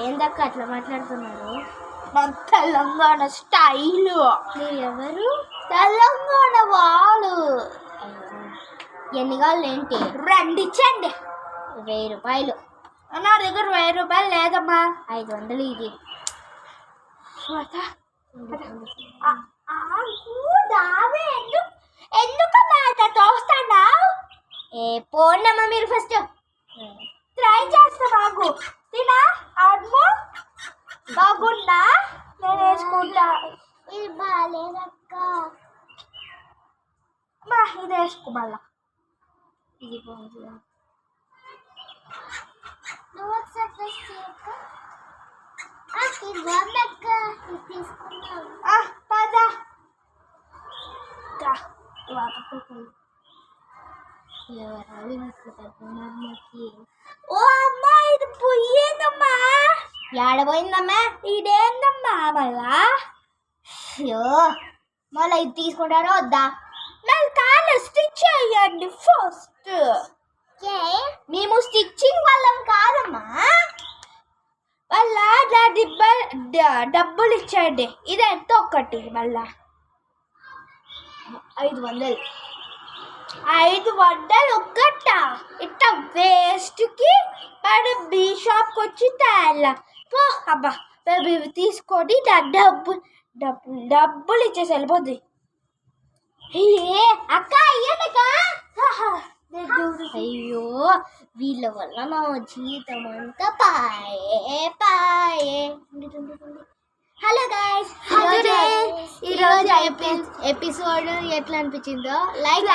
ఏందక్క అట్లా మాట్లాడుతున్నారు? తెలంగాణ స్టైల్. మీరు ఎవరు? తెలంగాణ వాళ్ళు. ఎన్ని కావాలి ఏంటి? 2 ఇచ్చండి. 1000 రూపాయలు. నా దగ్గర 1000 రూపాయలు లేదమ్మా. 500 ఇది. ఎందుకమ్మా అట్లా తోస్తాడావు? పోండమ్మా మీరు ఫస్ట్. ట్రై చేస్తా బాగు. తినా అమ్మో బాగుందా? నేను వేసుకుంటా. ఇది బాగాలేదక్క. మా ఇది వేసుకో మళ్ళా. ఇది బాగుంది. పదా ఓ అమ్మా ఇది పోయేదమ్మా. ఏడబోయిందమ్మా? ఇదేందమ్మా మళ్ళా? అయ్యో మళ్ళీ ఇది తీసుకుంటారా వద్దా? మళ్ళీ కాళ్ళు స్టిచ్ చేయండి ఫస్ట్. మేము స్టిచ్చింగ్ వాళ్ళం కాదమ్మా. వాళ్ళ డబ్బులు ఇచ్చేయండి. ఇది ఎంత ఒకటి మళ్ళా? 500. 500 ఒక్కట? ఇట్లా వేస్ట్కి మన బీ షాప్కి వచ్చి తేలా పో. అబ్బా ఇవి తీసుకొని నా డబ్బులు ఇచ్చేసి వెళ్ళిపోద్ది. అక్క అయ్యాక అయ్యో వీళ్ళ వల్ల నా జీవితం అంతా పాయే. హలో గైస్, ఈరోజు ఎపిసోడ్ ఎట్లా అనిపించిందో లైక్